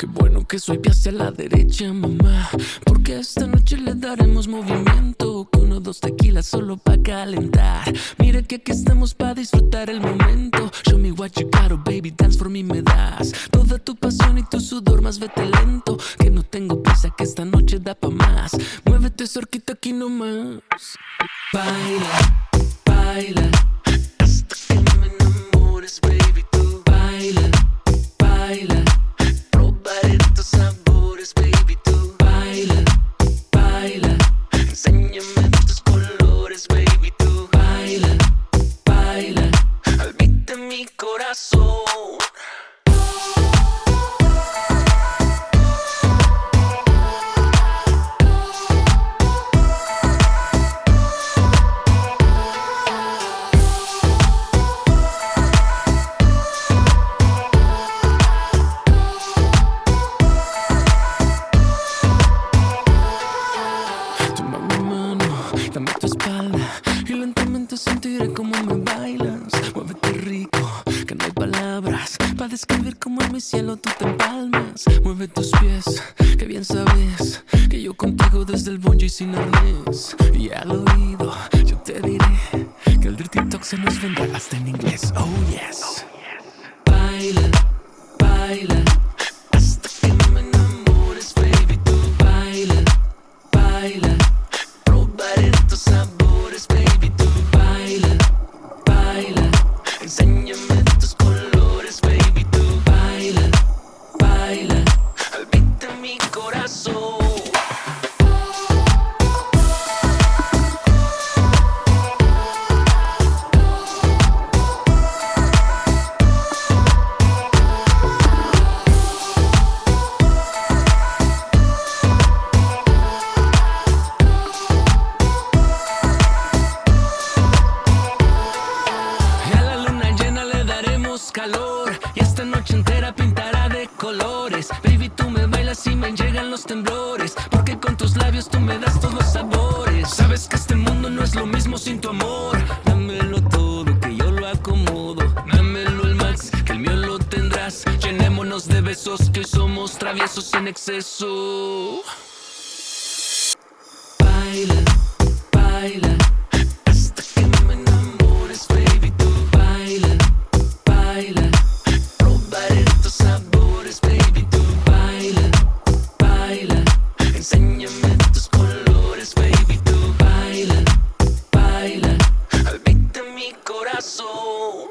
Qué bueno que soy hacia la derecha, mamá, porque esta noche le daremos movimiento. Que 1, 2 tequilas solo pa' calentar. Mira que aquí estamos pa' disfrutar el momento. Show me what you got, oh baby, dance for me me das toda tu pasión y tu sudor, más vete lento. Que no tengo prisa, que esta noche da pa' más. Muévete cerquita aquí nomás. Baila, baila, hasta que me enamores, baby, tú. Baila, baila, probaré tus sabores, baby, tú. Baila, baila, enséñame tus colores, baby, tú. Baila, baila, al beat de mi corazón. Sentiré como me bailas, muévete rico, que no hay palabras para describir cómo en mi cielo tú te empalmas. Mueve tus pies, que bien sabes que yo contigo desde el bungee sin arnés. Y al oído yo te diré que el dirty talk se nos vendrá hasta en inglés. Oh yes. Baila, baila, hasta que me enamores, baby, tú. Baila, baila, probaré tus sabores, baby, tú. Baila, baila, enséñame tus colores, baby, tú. Baila, baila, al beat de mi corazón. Calor, y esta noche entera pintará de colores. Baby, tú me bailas y me llegan los temblores, porque con tus labios tú me das todos los sabores. Sabes que este mundo no es lo mismo sin tu amor. Dámelo todo, que yo lo acomodo. Dámelo el max, que el mío lo tendrás. Llenémonos de besos, que hoy somos traviesos en exceso. Baila, baila, hasta que me enamores, baby, tú. Baila, baila, probaré tus sabores, baby, tú. Baila, baila, enséñame tus colores, baby, tú. Baila, baila, al beat de mi corazón.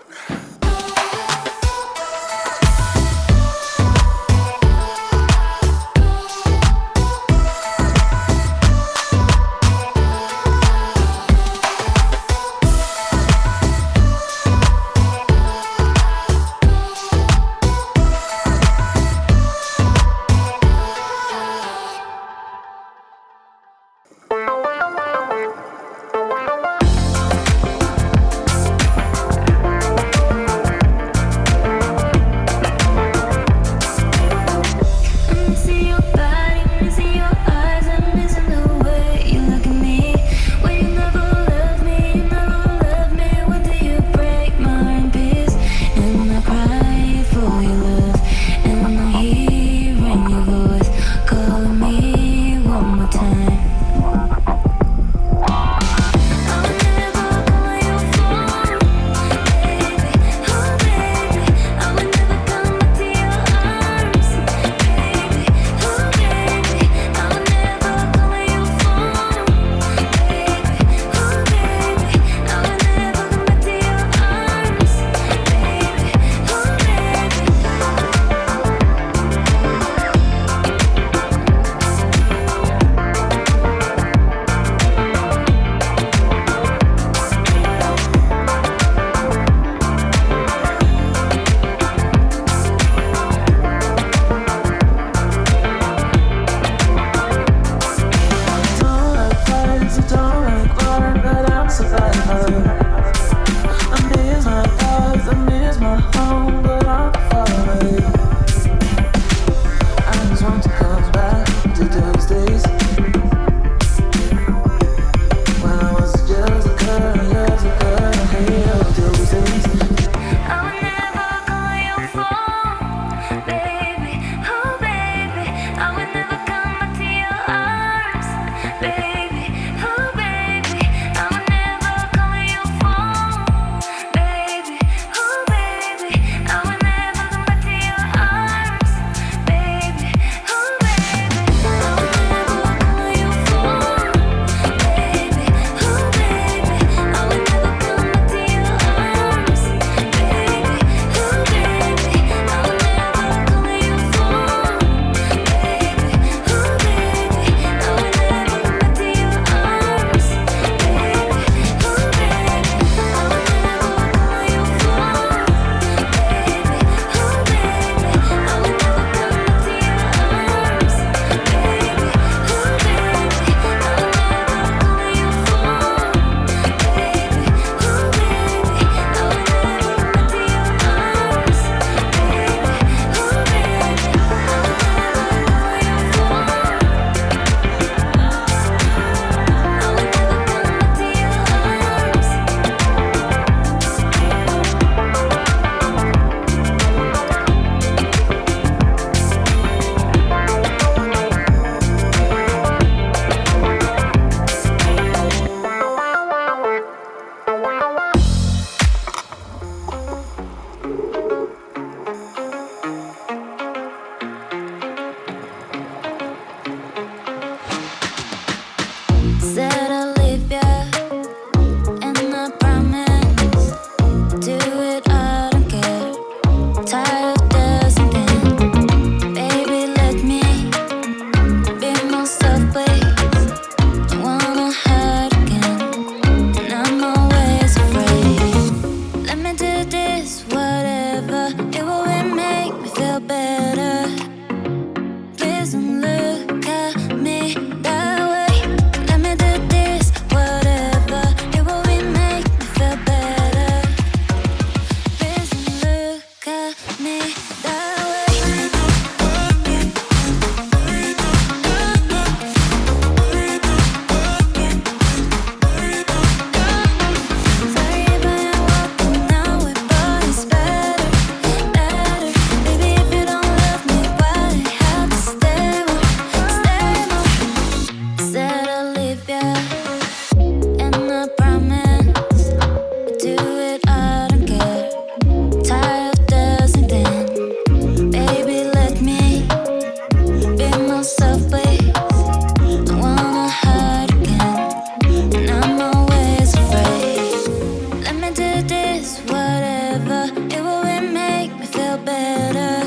better.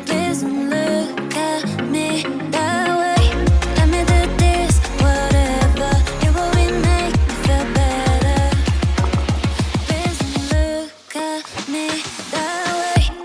Please don't look at me that way. Let me do this, whatever. You will make me feel better. Please don't look at me that way.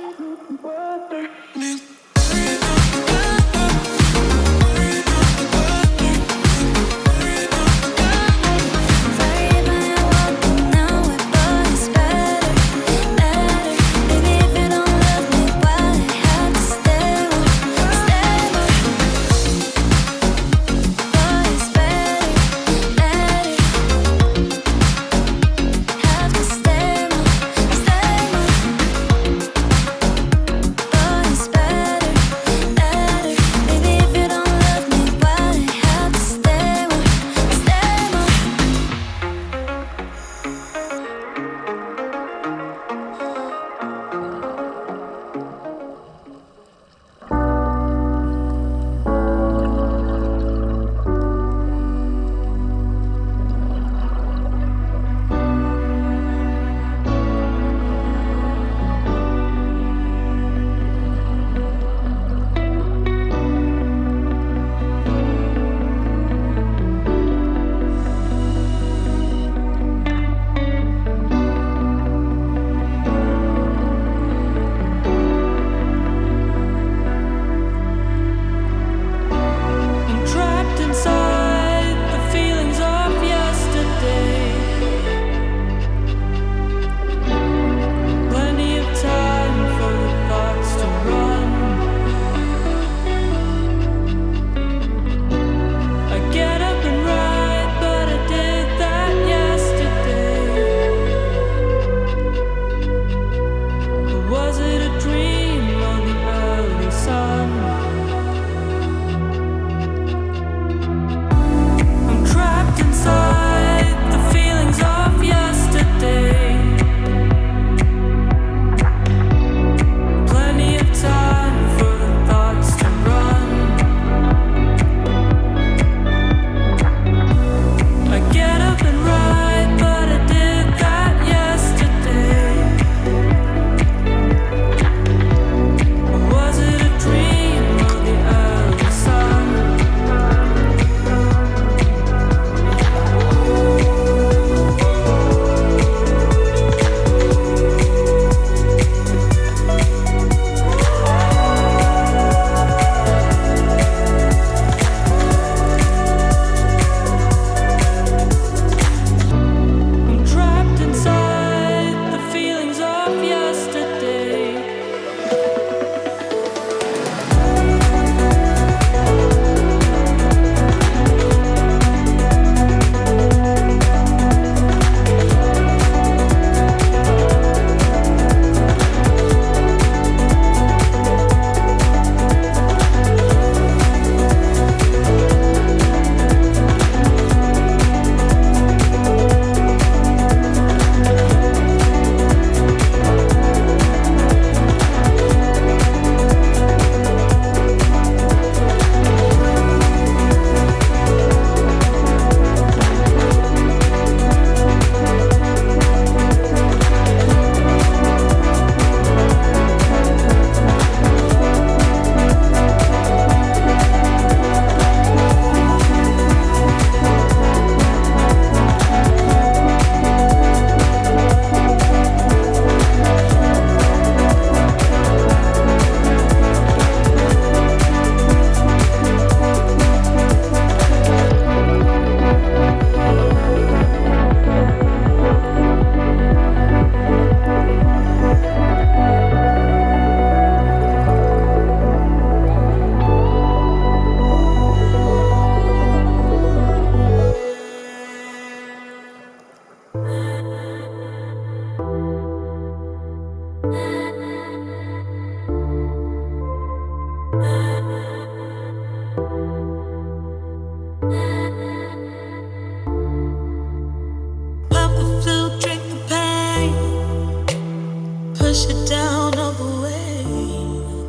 push it down all the way.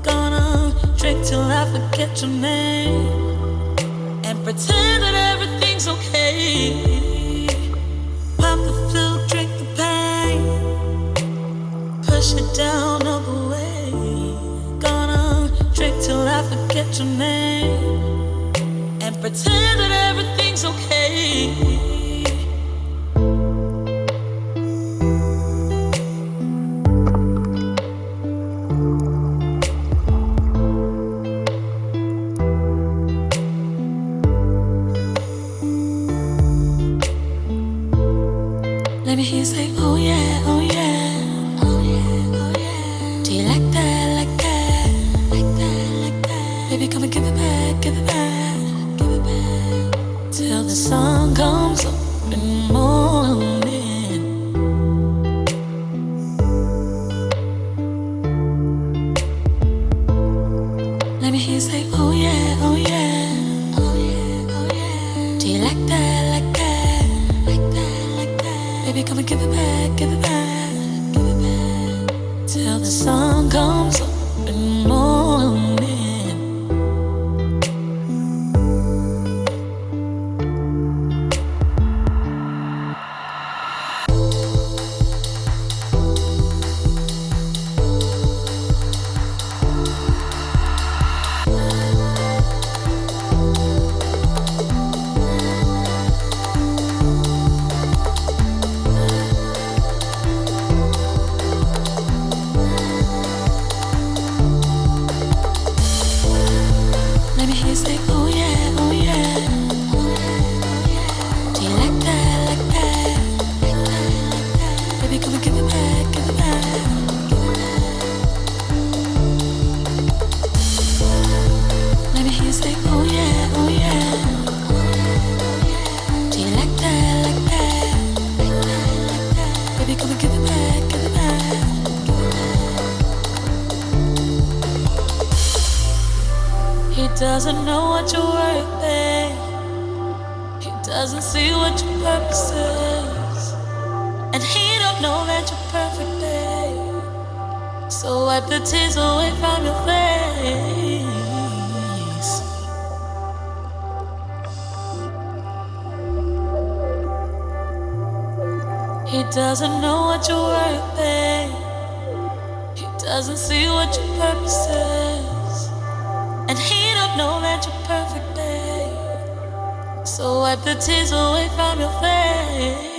Gonna drink till I forget your name and pretend that everything's okay. Pop the flute, drink the pain, push it down all the way. forget your name and pretend that everything's okay. Let me hear you say, oh yeah, oh yeah, oh yeah, oh yeah. Do you like that, like that, like that, like that? Baby, come and give it back, give it back, give it back. Till the sun comes up in the morning. Let me hear you say, oh yeah, oh yeah, oh yeah, oh yeah. Do you like that, like that, like that, like that? Baby, come and give it back, give it back, give it back. Till the sun comes up in the morning. Let me hear you say, oh yeah, oh yeah, oh yeah, oh yeah. Do you like that, like that, like that, like that? Baby, come and give it back, give it back, give it back. Let me hear you say, oh yeah, oh yeah, oh yeah, oh yeah. Do you like that, like that, like that, like that? Baby, come and give it back, give it back, give it back. He doesn't know what you're worth, babe. He doesn't see what your purpose is, and he don't know that you're perfect, babe. So wipe the tears away from your face. He doesn't know what you're worth, babe. He doesn't see what your purpose is, and he don't know that you're perfect, babe. So wipe the tears away from your face.